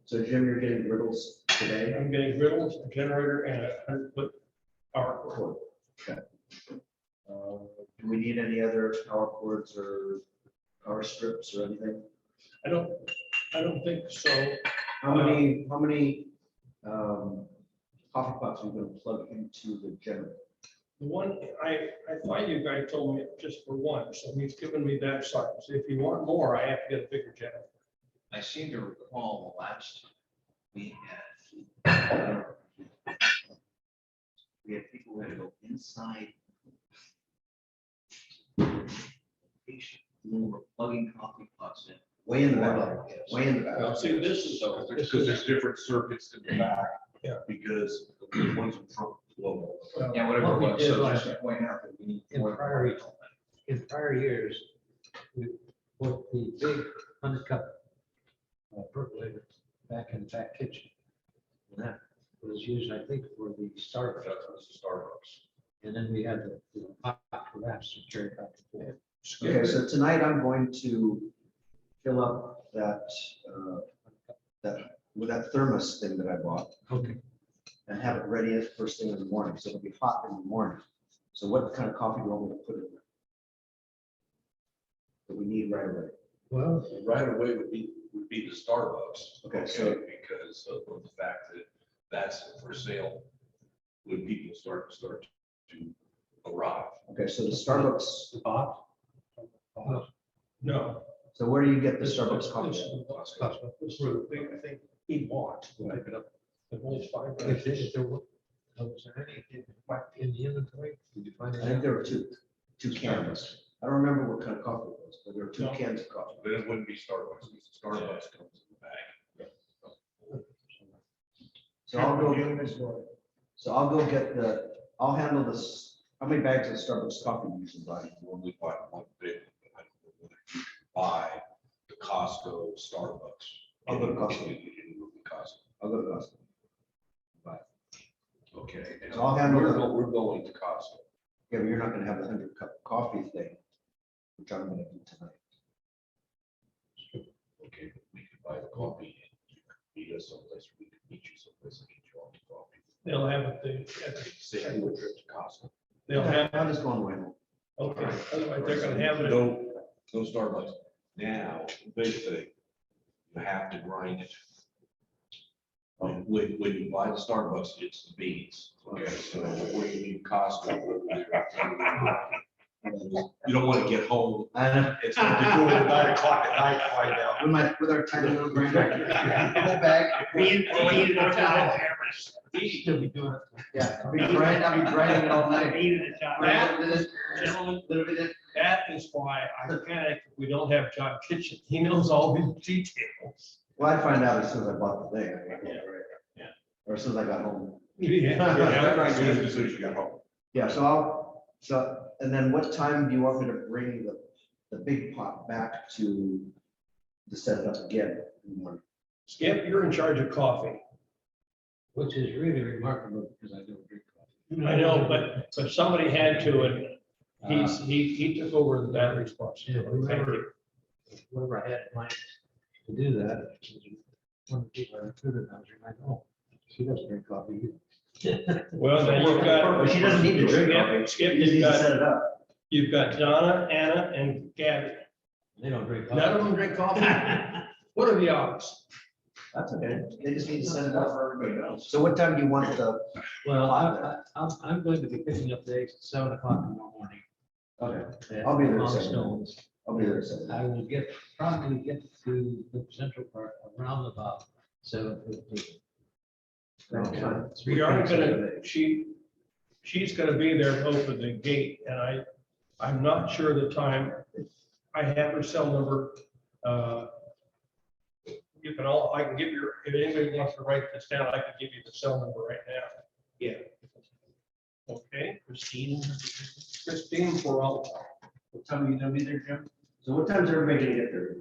[SPEAKER 4] So Jim, you're getting griddles today?
[SPEAKER 2] I'm getting griddles, a generator, and a 100-foot power cord.
[SPEAKER 4] Cool. Okay. Do we need any other power cords or power strips or anything?
[SPEAKER 2] I don't think so.
[SPEAKER 4] How many coffee pots are you gonna plug into the generator?
[SPEAKER 2] The one, I thought you guys told me just for one, so he's given me that size. If you want more, I have to get a bigger generator.
[SPEAKER 5] I seem to recall the last we had. We had people who had to go inside. We were plugging coffee pots in.
[SPEAKER 4] Way in the back, way in the
[SPEAKER 2] Now,
[SPEAKER 4] back.
[SPEAKER 2] see, this is,
[SPEAKER 7] Because there's different circuits in the back.
[SPEAKER 2] Yeah.
[SPEAKER 7] Because the ones in front blow.
[SPEAKER 5] Yeah,
[SPEAKER 3] What
[SPEAKER 5] whatever.
[SPEAKER 3] we
[SPEAKER 5] it was.
[SPEAKER 3] did
[SPEAKER 5] So
[SPEAKER 3] last-
[SPEAKER 5] just to point out that we need.
[SPEAKER 3] In
[SPEAKER 5] more-
[SPEAKER 3] prior years, we put the big 100-cup percolator back in the back kitchen. And that was used, I think, for the Starbucks.
[SPEAKER 7] That's Starbucks.
[SPEAKER 3] And then we had the hot wraps to carry back and forth.
[SPEAKER 4] Okay, so tonight I'm going to fill up with that thermos thing that I bought
[SPEAKER 3] Okay.
[SPEAKER 4] and have it ready at first thing in the morning, so it'll be hot in the morning. So what kind of coffee do you want me to put in there? That we need right away?
[SPEAKER 3] Well,
[SPEAKER 7] Right away would be the Starbucks.
[SPEAKER 4] Okay, so-
[SPEAKER 7] Because of the fact that that's for sale when people start to arrive.
[SPEAKER 4] Okay, so the Starbucks,
[SPEAKER 3] the box.
[SPEAKER 2] no.
[SPEAKER 4] so where do you get the
[SPEAKER 2] This-
[SPEAKER 4] Starbucks
[SPEAKER 2] this-
[SPEAKER 4] coffee?
[SPEAKER 2] This is the thing I think he bought. We'll pick it up. The holds 5
[SPEAKER 3] If
[SPEAKER 2] grams.
[SPEAKER 3] there was there any in the inventory, did you find
[SPEAKER 4] I
[SPEAKER 3] any?
[SPEAKER 4] think there were two cans. I don't remember what kind of coffee it was, but there were two
[SPEAKER 2] No.
[SPEAKER 4] cans of coffee.
[SPEAKER 7] But it wouldn't be Starbucks, because Starbucks comes in the bag.
[SPEAKER 4] So I'll go get I'll handle this. How many bags of Starbucks coffee do you usually buy?
[SPEAKER 7] Normally buy one big, but I don't know whether you can buy the Costco Starbucks.
[SPEAKER 4] I'll go to Costco.
[SPEAKER 7] In Costco.
[SPEAKER 4] I'll go to Costco.
[SPEAKER 7] Okay. and
[SPEAKER 4] So I'll handle
[SPEAKER 7] we're
[SPEAKER 4] that.
[SPEAKER 7] We're going to Costco.
[SPEAKER 4] Yeah, but you're not gonna have the 100-cup coffee thing, which I'm gonna do tonight.
[SPEAKER 7] Okay, but we could buy the coffee and you could meet us someplace, we could meet you someplace and get you all the coffee.
[SPEAKER 2] They'll have it,
[SPEAKER 7] Say a trip to Costco.
[SPEAKER 2] they'll have,
[SPEAKER 4] I'll just go on the way home.
[SPEAKER 2] okay, otherwise they're gonna have it.
[SPEAKER 7] No Starbucks. Now, the big thing, you have to grind it. When you buy the Starbucks, it's the beans. Okay, so when you leave Costco, you don't want to get home. It's going to do it at 9 o'clock at night, find out.
[SPEAKER 4] With our tiny little grinder. Whole bag.
[SPEAKER 3] Still be doing it.
[SPEAKER 4] Yeah, I'll be grinding it all night.
[SPEAKER 2] That, gentlemen, that is why I panic if we don't have John Kitchen. He knows all the details.
[SPEAKER 4] Well, I'd find out as soon as I bought the thing.
[SPEAKER 2] Yeah.
[SPEAKER 4] Or as soon as I got home.
[SPEAKER 2] Yeah.
[SPEAKER 7] As soon as you got home.
[SPEAKER 4] Yeah, and then what time do you want me to bring the big pot back to set it up again in the morning?
[SPEAKER 2] Skip, you're in charge of coffee.
[SPEAKER 3] Which is really remarkable because I don't drink coffee.
[SPEAKER 2] I know, but somebody had to, and he took over that
[SPEAKER 3] Yeah,
[SPEAKER 2] responsibility. Thank
[SPEAKER 3] whoever,
[SPEAKER 2] you.
[SPEAKER 3] whoever had plans to do that, one of the people I recruited, I was like, oh, she doesn't drink coffee either.
[SPEAKER 2] Well, then you've got.
[SPEAKER 4] But she doesn't need to drink coffee.
[SPEAKER 2] Skip,
[SPEAKER 4] You just need
[SPEAKER 2] you've
[SPEAKER 4] to set
[SPEAKER 2] got,
[SPEAKER 4] it up.
[SPEAKER 2] you've got Donna, Anna, and Gabby.
[SPEAKER 3] They don't drink
[SPEAKER 2] None of
[SPEAKER 3] coffee.
[SPEAKER 2] them drink coffee. What are the odds?
[SPEAKER 4] That's okay. They just need to set it up for everybody else. So what time do you want the?
[SPEAKER 3] Well, I'm going to be picking up the eggs at 7 o'clock tomorrow morning.
[SPEAKER 4] Okay, I'll be there at
[SPEAKER 3] On
[SPEAKER 4] 7.
[SPEAKER 3] Stones.
[SPEAKER 4] I'll be there at 7.
[SPEAKER 3] I will probably get to the central part around about 7:15.
[SPEAKER 2] We are gonna, she's gonna be there to open the gate, and I'm not sure the time. I have her cell number. You can I can give you, if anybody wants to write this down, I can give you the cell number right now.
[SPEAKER 6] Yeah.
[SPEAKER 2] Okay,
[SPEAKER 6] Christine.
[SPEAKER 2] Peralta.
[SPEAKER 4] What time are you gonna be there, Jim? So what time is everybody gonna get there?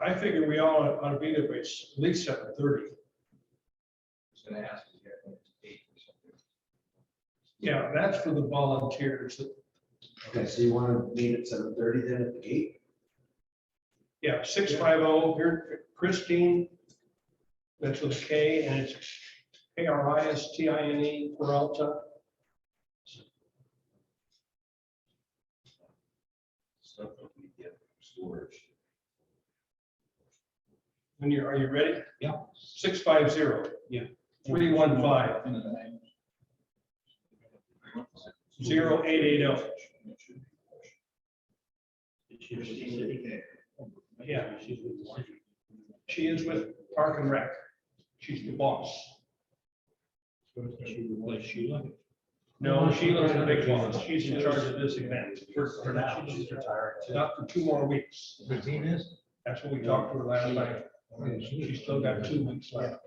[SPEAKER 2] I figure we all ought to be there by at least 7:30.
[SPEAKER 5] gonna ask you guys when it's 8 or something.
[SPEAKER 2] Yeah, that's for the volunteers.
[SPEAKER 4] Okay, so you wanna meet at 7:30 then at the gate?
[SPEAKER 2] Yeah, 650, here, Christine, that's with a K, and it's Kristine Peralta.
[SPEAKER 5] Stuff that we get from storage.
[SPEAKER 2] Are you ready?
[SPEAKER 6] Yeah.
[SPEAKER 2] 650.
[SPEAKER 6] Yeah.
[SPEAKER 2] 315 0880. Yeah.
[SPEAKER 6] She's with the city.
[SPEAKER 2] She is with Park and Rec. She's the boss.
[SPEAKER 6] Was Sheila?
[SPEAKER 2] No, Sheila's the big boss. She's in charge of this event for now.
[SPEAKER 1] She's retired.
[SPEAKER 2] Not for 2 more weeks.
[SPEAKER 3] Christine is?
[SPEAKER 2] That's what we talked to her last night. She's still got 2 weeks left.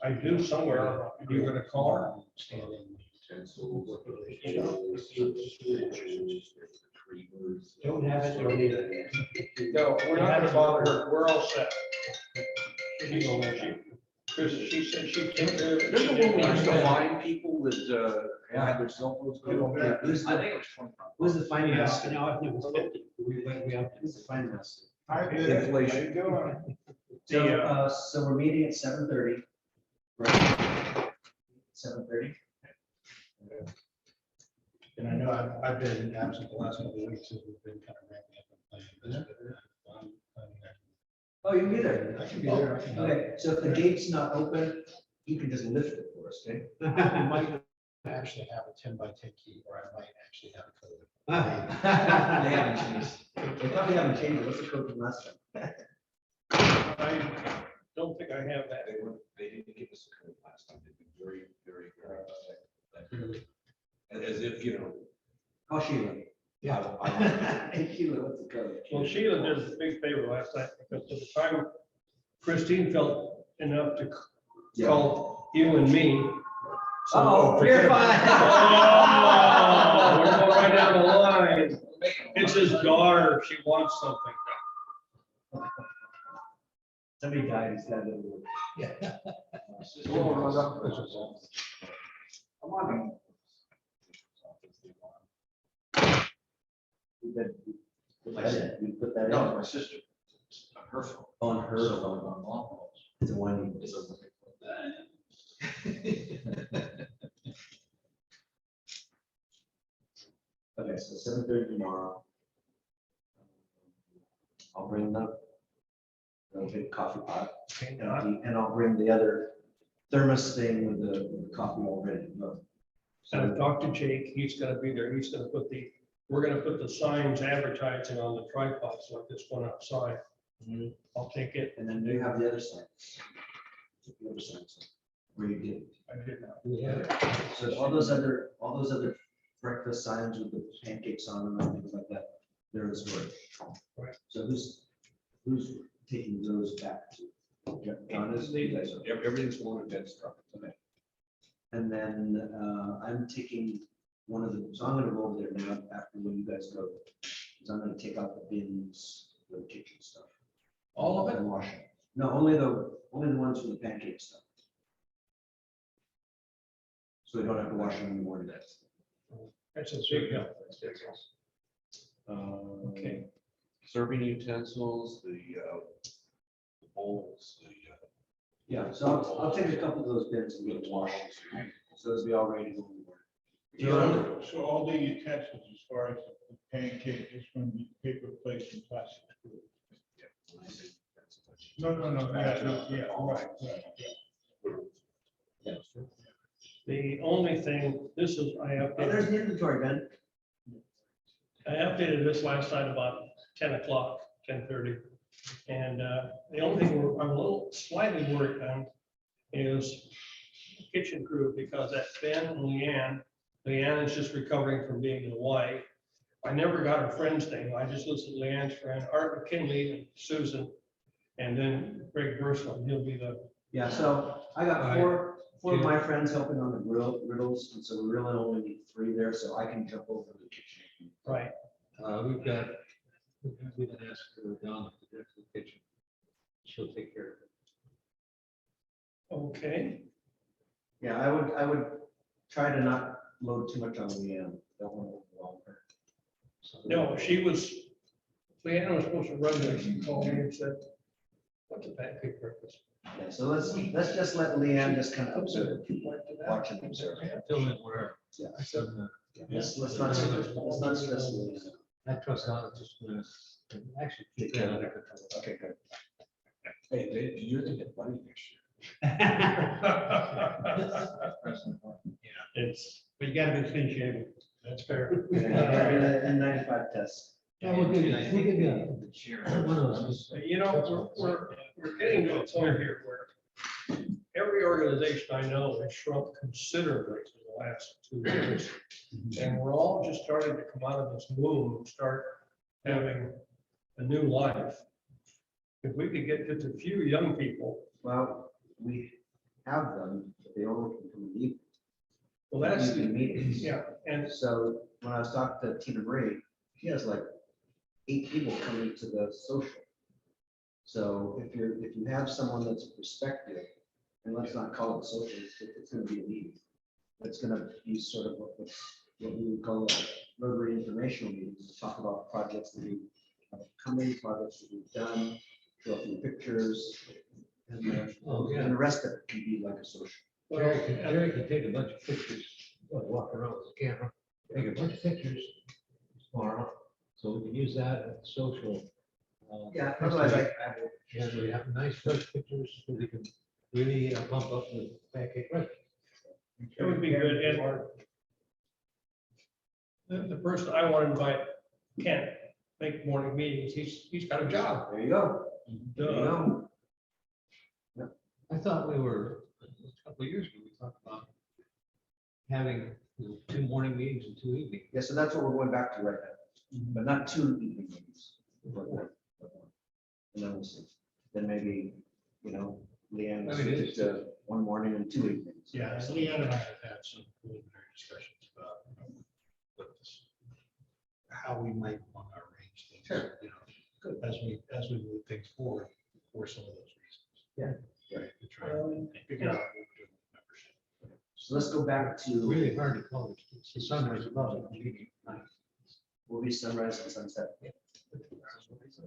[SPEAKER 2] I do somewhere. You're gonna call her?
[SPEAKER 6] Don't have it, don't need it.
[SPEAKER 2] No, we're not gonna bother her. We're all set. Chris, she said she'd take care of it.
[SPEAKER 7] Remember when we used to find people that had their cell phones?
[SPEAKER 4] Yeah, who's
[SPEAKER 5] I
[SPEAKER 4] the,
[SPEAKER 5] think it was 25.
[SPEAKER 4] who's the finance?
[SPEAKER 6] Yeah, no, I think it was 50. We have
[SPEAKER 4] Who's the finance?
[SPEAKER 7] Inflation.
[SPEAKER 4] So we're meeting at 7:30. Right. 7:30.
[SPEAKER 1] And I know I've been absent the last couple of weeks, so we've been kind of ramping up and planning this. But,
[SPEAKER 4] Oh, you can be there.
[SPEAKER 1] I can be there. I can-
[SPEAKER 4] Okay, so if the gate's not open, you can just lift it for us, okay?
[SPEAKER 1] I might actually have a 10x10 key, or I might actually have a code.
[SPEAKER 4] They haven't changed. They probably haven't changed. What's the code from last time?
[SPEAKER 2] I don't think I have that.
[SPEAKER 7] They didn't give us a code last time. They've been very, very, very. As if, you know.
[SPEAKER 4] Oh, Sheila. Hey, Sheila, what's the code?
[SPEAKER 2] Well, Sheila did us a big favor last night because at the time Christine felt enough to
[SPEAKER 4] Yeah.
[SPEAKER 2] call you and me. So-
[SPEAKER 4] Oh, you're fine.
[SPEAKER 2] Oh, we're going right down the line. It's his daughter. She wants something.
[SPEAKER 4] Somebody died, he's got a little.
[SPEAKER 5] Come on.
[SPEAKER 4] We put that
[SPEAKER 5] No,
[SPEAKER 4] in
[SPEAKER 5] my sister. On her phone.
[SPEAKER 4] on her
[SPEAKER 5] So,
[SPEAKER 4] phone.
[SPEAKER 5] on mom phones.
[SPEAKER 4] It's a one.
[SPEAKER 5] It's a-
[SPEAKER 4] Okay, so 7:30 tomorrow. I'll bring the big coffee pot and I'll bring the other thermos thing with the coffee already.
[SPEAKER 2] And I've talked to Jake. He's gonna be there. He's gonna put we're gonna put the signs advertising on the tripods like this one outside. I'll take it.
[SPEAKER 4] And then do you have the other side? The other side, where you did.
[SPEAKER 2] I did not.
[SPEAKER 3] We have it.
[SPEAKER 4] So all those other breakfast signs with the pancakes on them and things like that, they're in storage.
[SPEAKER 2] Right.
[SPEAKER 4] So who's taking those back to? John is, you guys are.
[SPEAKER 7] Everything's going to dead stuff.
[SPEAKER 4] Okay. And then I'm taking one of the, so I'm gonna go over there now after when you guys go. Because I'm gonna take out the bins, the kitchen stuff.
[SPEAKER 2] All of it?
[SPEAKER 4] And wash it. No, only the ones for the pancake stuff. So we don't have to wash them in the morning.
[SPEAKER 2] That's a big help.
[SPEAKER 7] Okay. Serving utensils, the bowls,
[SPEAKER 4] Yeah, so I'll take a couple of those bins and get them washed. So as we all ready to go in the morning.
[SPEAKER 8] So all the utensils as far as the pancake is going to be paper plates and plastic. No, right.
[SPEAKER 2] The only thing, this is,
[SPEAKER 4] Oh, there's the inventory bin.
[SPEAKER 2] I updated this last night about 10 o'clock, 10:30. And the only thing I'm a little slightly worried on is kitchen crew, because that Ben and Leanne is just recovering from being in Hawaii. I never got her friend's name. I just listed Leanne's friend, Art McKinley and Susan, and then Greg Bursland. He'll be the,
[SPEAKER 4] Yeah, so I got four of my friends helping on the griddles, and so we really only need 3 there, so I can jump over to the kitchen.
[SPEAKER 2] right.
[SPEAKER 3] We've been asked for Donna to go to the kitchen. She'll take care of it.
[SPEAKER 2] Okay.
[SPEAKER 4] Yeah, I would try to not load too much on Leanne. Don't want to overwhelm her.
[SPEAKER 2] No, Leanne was supposed to run there. She called me and said, what's a pancake breakfast?
[SPEAKER 4] Yeah, so let's just let Leanne just kind of observe, watch and observe.
[SPEAKER 3] Fill in where.
[SPEAKER 4] Yeah.
[SPEAKER 3] So,
[SPEAKER 4] Let's not stress Leanne.
[SPEAKER 3] I trust Donna just gonna actually keep that under control.
[SPEAKER 4] Okay, good.
[SPEAKER 7] Hey, you're gonna get money next year.
[SPEAKER 6] But you gotta be clean shaven.
[SPEAKER 2] That's fair.
[SPEAKER 4] N95 test.
[SPEAKER 3] Yeah, we'll give you, we'll give you one of those.
[SPEAKER 2] You know, we're getting to a point here where every organization I know has shrunk considerably in the last 2 years. And we're all just starting to come out of this womb and start having a new life. If we could get just a few young people,
[SPEAKER 4] Well, we have them, but they only can come in the evening.
[SPEAKER 2] well, that's,
[SPEAKER 4] Evening meetings.
[SPEAKER 2] yeah, and
[SPEAKER 4] So when I was talking to Tina Marie, she has like 8 people coming to the social. So if you have someone that's a perspective, and let's not call it social, it's gonna be a meeting. It's gonna be sort of what we would call a Rotary informational meeting, to talk about projects that we have coming, projects that we've done, show a few pictures. And and the rest of it can be like a social.
[SPEAKER 3] Jerry can take a bunch of pictures, walk around with the camera, take a bunch of pictures tomorrow, so we can use that at the social.
[SPEAKER 4] Yeah, otherwise
[SPEAKER 3] And we have nice fresh pictures, so we can really pump up the pancake breakfast.
[SPEAKER 2] it would be good. And the person I want to invite can't make morning meetings. He's got a job.
[SPEAKER 4] There you go. There you go.
[SPEAKER 3] I thought we were, a couple of years ago, we talked about having 2 morning meetings and 2 evening.
[SPEAKER 4] Yeah, so that's what we're going back to right now, but not 2 evening meetings. But one. And then we'll see. Then maybe, Leanne will
[SPEAKER 3] I mean,
[SPEAKER 4] switch it to 1 morning and 2 evenings.
[SPEAKER 1] Yeah, Leanne and I have had some preliminary discussions about how we might want to arrange things.
[SPEAKER 4] Sure.
[SPEAKER 1] As we move things forward for some of those reasons.
[SPEAKER 4] Yeah.
[SPEAKER 1] Right. To try and figure out what we're doing with membership.
[SPEAKER 4] So let's go back to,
[SPEAKER 3] Really hard to call it. It's the sunrise above the meeting.
[SPEAKER 4] will be sunrise and sunset.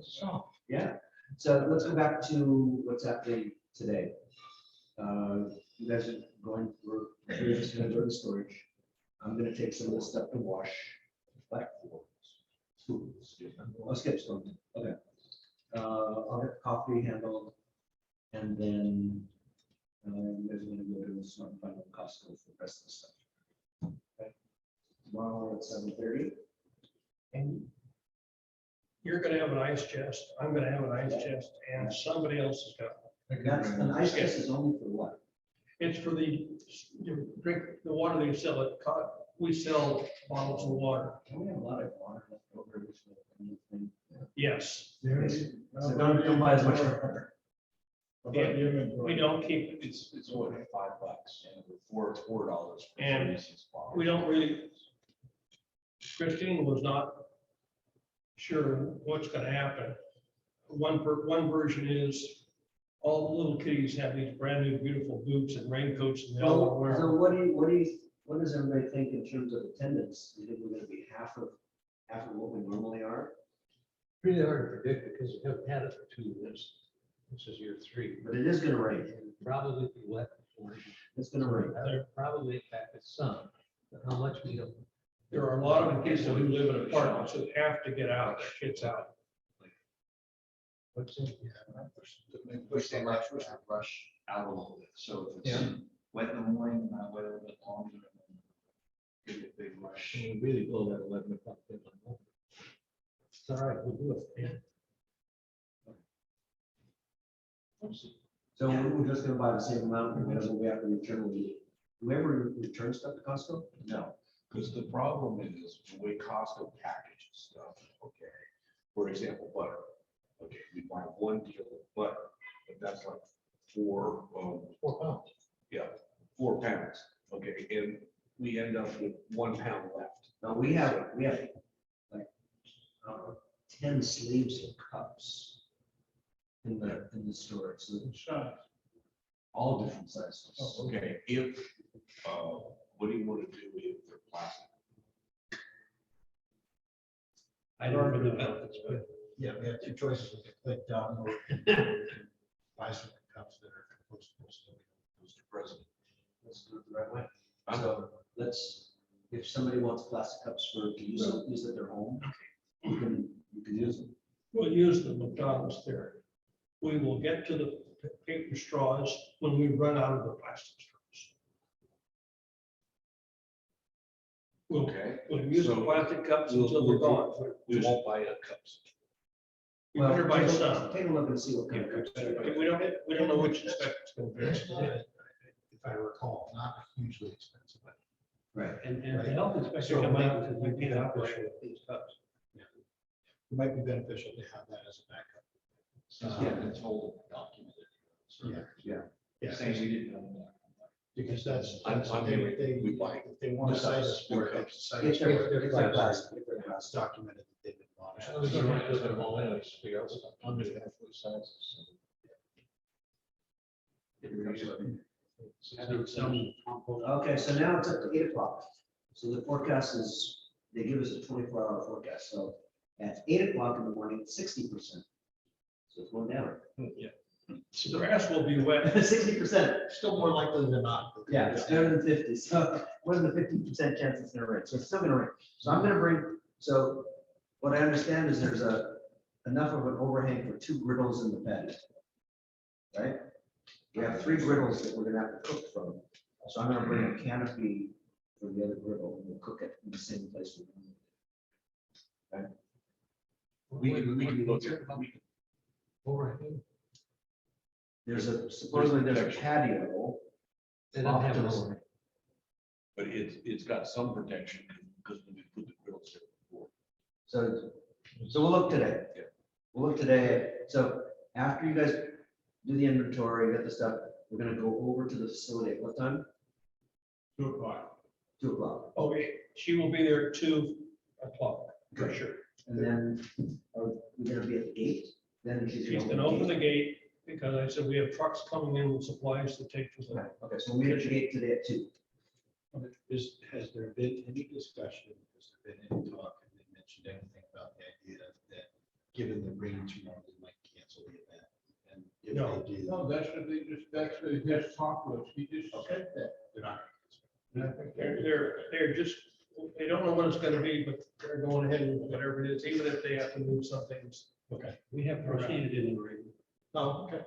[SPEAKER 3] So,
[SPEAKER 4] Yeah, so let's go back to what's happening today. You guys are going through, you're just gonna go to storage. I'm gonna take some of this stuff to wash. But I'll skip some. Okay. I'll get coffee handled. And then you guys are gonna go to the Smart and Final Costco for the rest of the stuff. Okay. Tomorrow at 7:30.
[SPEAKER 2] And you're gonna have an ice chest, I'm gonna have an ice chest, and somebody else has got one.
[SPEAKER 4] That's an ice chest is only for what?
[SPEAKER 2] It's for you drink the water that you sell at, we sell bottles of water.
[SPEAKER 4] We have a lot of water left over. Which will- anything.
[SPEAKER 2] Yes,
[SPEAKER 4] So don't buy as much.
[SPEAKER 2] we don't keep it.
[SPEAKER 7] It's what, $5, and $4. for
[SPEAKER 2] And
[SPEAKER 7] 36 bottles.
[SPEAKER 2] We don't really, Christine was not sure what's gonna happen. One version is all the little kiddies have these brand new beautiful boots and raincoats and they all
[SPEAKER 4] So
[SPEAKER 2] wear.
[SPEAKER 4] what do
[SPEAKER 9] what does everybody think in terms of attendance? Do you think we're gonna be half of what we normally are?
[SPEAKER 3] Really hard to predict because we haven't had it for 2 years. This is year 3.
[SPEAKER 9] But it is gonna rain.
[SPEAKER 3] And probably be wet before.
[SPEAKER 9] It's gonna rain.
[SPEAKER 3] That'll probably impact some, but how much we don't.
[SPEAKER 2] There are a lot of kids who live in apartments that have to get out, their kids out.
[SPEAKER 3] What's in?
[SPEAKER 5] Push the rush out a little bit, so if it's wet in the morning, not wet a little bit longer. Give it a big rush.
[SPEAKER 3] We really blow that 11 o'clock deadline. It's all right, we'll do it, man.
[SPEAKER 9] So we're just gonna buy the same amount, or whatever we have to return. Do we ever return stuff to Costco? No.
[SPEAKER 7] Because the problem is the way Costco packages stuff, okay? For example, butter. Okay, we buy 1 kilo of butter, but that's like 4,
[SPEAKER 3] 4 pounds.
[SPEAKER 7] yeah, 4 pounds. Okay, and we end up with 1 pound left.
[SPEAKER 9] No, we have like 10 sleeves of cups in the store, so
[SPEAKER 8] Size.
[SPEAKER 9] all different sizes.
[SPEAKER 7] Okay, if, what do you want to do if they're plastic?
[SPEAKER 6] I don't know the benefits, but
[SPEAKER 1] Yeah, we have 2 choices. We can click down or buy some cups that are compostable. So we don't lose the
[SPEAKER 7] President.
[SPEAKER 9] Let's do it the right way.
[SPEAKER 7] I'm
[SPEAKER 9] So if somebody wants plastic cups to use at their home, you can use them.
[SPEAKER 2] We'll use the McDonald's theory. We will get to the paper straws when we run out of the plastic straws.
[SPEAKER 7] Okay.
[SPEAKER 2] We'll use the
[SPEAKER 7] So
[SPEAKER 2] plastic cups
[SPEAKER 7] we'll-
[SPEAKER 2] until they're gone.
[SPEAKER 7] We won't buy cups.
[SPEAKER 2] You better buy
[SPEAKER 9] take a-
[SPEAKER 2] some.
[SPEAKER 9] Take a look and see what kind of cups.
[SPEAKER 2] We don't know which inspector's gonna be.
[SPEAKER 1] If I recall, not hugely expensive, but
[SPEAKER 9] Right.
[SPEAKER 6] And the health inspector come out and we get operation with these cups.
[SPEAKER 1] it might be beneficial to have that as a backup.
[SPEAKER 5] Yeah, it's all documented.
[SPEAKER 1] Yeah,
[SPEAKER 5] Saying we didn't know that.
[SPEAKER 1] because that's,
[SPEAKER 7] I'm we buy
[SPEAKER 1] if they want to cite us for it, they have to cite us
[SPEAKER 9] If
[SPEAKER 1] for
[SPEAKER 9] they're
[SPEAKER 1] it.
[SPEAKER 9] plastic, if they're
[SPEAKER 1] It's
[SPEAKER 9] plastic.
[SPEAKER 1] documented that they've been monitored.
[SPEAKER 3] I was going to look at them all anyways, figure out what under the actual sizes.
[SPEAKER 9] Okay, so now it's up to 8 o'clock. So the forecast is, they give us a 24-hour forecast. So at 8 o'clock in the morning, 60%. So it's going down.
[SPEAKER 2] The grass will be wet.
[SPEAKER 9] 60%.
[SPEAKER 1] Still more likely than not.
[SPEAKER 9] Yeah, it's better than 50. So more than the 50% chance it's gonna rain. So it's still gonna rain. So I'm gonna bring, so what I understand is there's enough of an overhang for 2 griddles in the patio. Right? We have 3 griddles that we're gonna have to cook from. So I'm gonna bring a canopy for the other griddle and we'll cook it in the same place.
[SPEAKER 7] We can look at, we can
[SPEAKER 3] Overhang.
[SPEAKER 9] Supposedly there's a patio.
[SPEAKER 3] They don't have an overhang.
[SPEAKER 7] but it's got some protection because we put the grills there before.
[SPEAKER 9] So we'll look today.
[SPEAKER 7] Yeah.
[SPEAKER 9] We'll look today. So after you guys do the inventory, get the stuff, we're gonna go over to the facility at what time?
[SPEAKER 8] 2 o'clock.
[SPEAKER 9] 2 o'clock.
[SPEAKER 2] Okay, she will be there at 2 o'clock, for
[SPEAKER 9] Okay.
[SPEAKER 2] sure.
[SPEAKER 9] And then are we gonna be at the gate? Then
[SPEAKER 2] She's gonna open the gate, because I said we have trucks coming in with supplies to take to the.
[SPEAKER 9] Okay, so we'll meet at the gate today at 2.
[SPEAKER 1] Has there been any discussion, has there been any talk, have they mentioned anything about the idea that given the rain tomorrow, they might cancel the event? And if
[SPEAKER 2] No.
[SPEAKER 1] they do.
[SPEAKER 8] No, that's what they just talked to us. He just said that.
[SPEAKER 1] They're not.
[SPEAKER 8] And I think
[SPEAKER 2] They're just, they don't know when it's gonna be, but they're going ahead with whatever it is, even if they have to move some things.
[SPEAKER 1] Okay.
[SPEAKER 6] We have proceeded in the rain.
[SPEAKER 1] Oh, okay.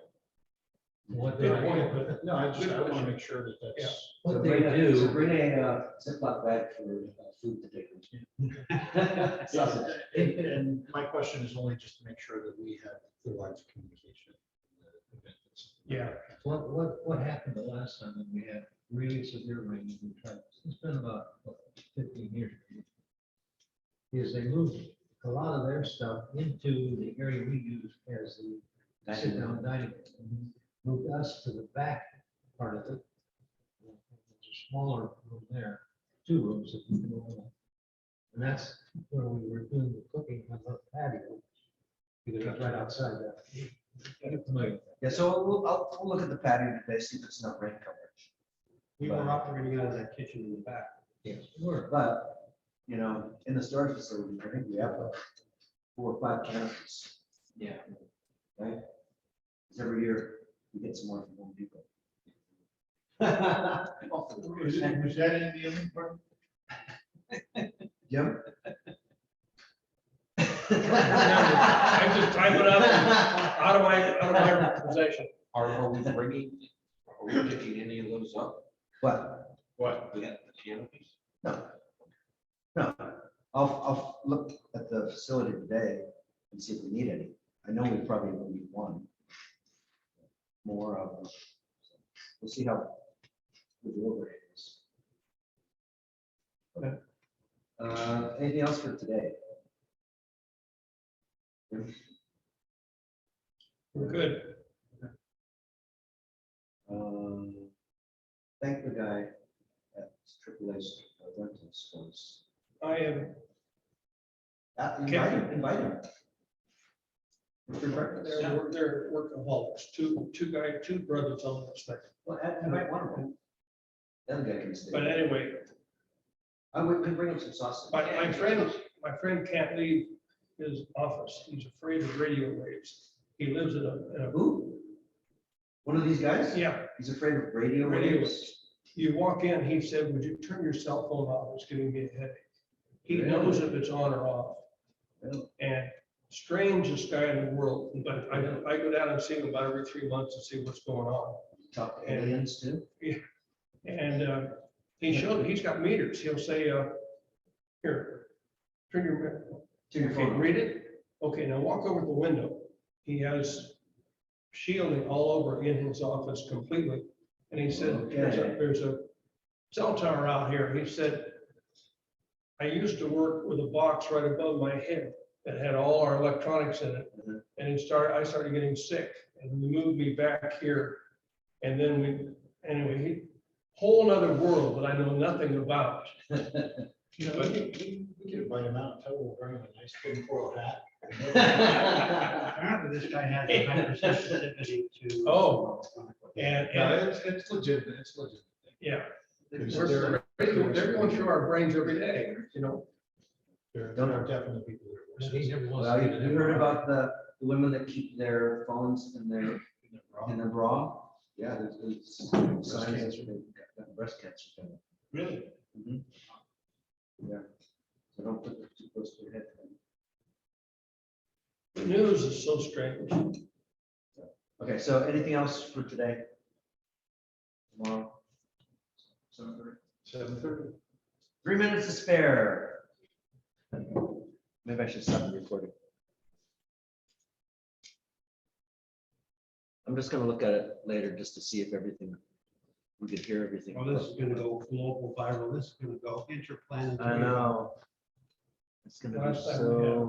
[SPEAKER 3] What they
[SPEAKER 2] Good point,
[SPEAKER 3] do,
[SPEAKER 2] but
[SPEAKER 1] No, I want to make sure that
[SPEAKER 2] Yeah.
[SPEAKER 1] that's.
[SPEAKER 3] what
[SPEAKER 9] So
[SPEAKER 3] they
[SPEAKER 9] bring a
[SPEAKER 3] do,
[SPEAKER 9] Ziploc bag for food to take. Sausage.
[SPEAKER 1] And my question is only just to make sure that we have clear lines of communication. in the event that's-
[SPEAKER 2] Yeah.
[SPEAKER 3] what happened the last time when we had really severe rain, and we tried, it's been about 15 years. Is they moved a lot of their stuff into the area we use as the sit down dining room. Moved us to the back part of it. There's a smaller room there, 2 rooms if you can open up. And that's where we were doing the cooking on the patio. Because it's right outside that. Get familiar.
[SPEAKER 9] Yeah, so we'll look at the patio today, see if it's not rain coverage.
[SPEAKER 6] We were operating out of that kitchen in the back.
[SPEAKER 9] But, you know, in the storage facility, I think we have 4 or 5 canopies.
[SPEAKER 6] Yeah.
[SPEAKER 9] Right? Because every year we get some more from Home Depot.
[SPEAKER 8] Was that in the other part?
[SPEAKER 9] Jim?
[SPEAKER 2] I just type it up out of my possession.
[SPEAKER 7] Are we bringing, are we picking any of those up?
[SPEAKER 9] What?
[SPEAKER 8] What?
[SPEAKER 7] The canopies?
[SPEAKER 9] No. No, I'll look at the facility today and see if we need any. I know we probably will need one. More of them. We'll see how good the overhead is. Okay. Anything else for today?
[SPEAKER 2] We're good.
[SPEAKER 9] Thank the guy at AAA's rental stores.
[SPEAKER 2] I am,
[SPEAKER 9] Invite him. For breakfast.
[SPEAKER 2] they're workaholics, two brothers on this thing.
[SPEAKER 9] Well, invite one of them. The other guy can stay.
[SPEAKER 2] But anyway,
[SPEAKER 9] I would can bring him some sausage.
[SPEAKER 2] my friend can't leave his office. He's afraid of radio waves. He lives in a,
[SPEAKER 9] Who? One of these guys?
[SPEAKER 2] yeah,
[SPEAKER 9] He's afraid of radio
[SPEAKER 2] radio
[SPEAKER 9] waves.
[SPEAKER 2] waves. You walk in, he said, would you turn your cell phone off? It's giving me a headache. He
[SPEAKER 9] Really?
[SPEAKER 2] knows if it's on or off.
[SPEAKER 9] Really?
[SPEAKER 2] And strangest guy in the world, but I go down and see him about every 3 months to see what's going on.
[SPEAKER 9] Talk to aliens too.
[SPEAKER 2] And he's got meters. He'll say, here, turn your,
[SPEAKER 9] Turn your
[SPEAKER 2] okay,
[SPEAKER 9] phone.
[SPEAKER 2] read it. Okay, now walk over to the window. He has shielding all over in his office completely. And he said, there's a cell tower out here. He said, I used to work with a box right above my head that had all our electronics in it.
[SPEAKER 9] Mhm.
[SPEAKER 2] And I started getting sick and we moved me back here. And then whole nother world that I know nothing about.
[SPEAKER 1] You know, we could invite him out, tell him we'll bring him a nice big coral hat.
[SPEAKER 6] Apparently this guy has a high sensitivity to.
[SPEAKER 2] Oh. And
[SPEAKER 1] It's legitimate, it's legitimate.
[SPEAKER 2] yeah,
[SPEAKER 1] It's-
[SPEAKER 2] they're going through our brains every day, you know.
[SPEAKER 1] There are definitely people that are.
[SPEAKER 3] He never wants
[SPEAKER 9] Well,
[SPEAKER 3] to
[SPEAKER 9] you
[SPEAKER 3] get in
[SPEAKER 9] heard
[SPEAKER 3] there.
[SPEAKER 9] about the women that keep their phones in their bra? Yeah, there's signs that
[SPEAKER 1] cancer.
[SPEAKER 9] they've got breast cancer. from it.
[SPEAKER 6] Really?
[SPEAKER 9] Mhm. Yeah, so don't put it too close to your head.
[SPEAKER 2] The news is so strange.
[SPEAKER 9] Okay, so anything else for today? Tomorrow? 7:30?
[SPEAKER 1] 7:30.
[SPEAKER 9] 3 minutes to spare. Maybe I should stop the recording. I'm just gonna look at it later just to see if everything, we could hear everything.
[SPEAKER 6] Well, this is gonna go global viral. This is gonna go interplanetary.
[SPEAKER 9] I know. It's gonna be
[SPEAKER 2] Last time we had
[SPEAKER 9] so.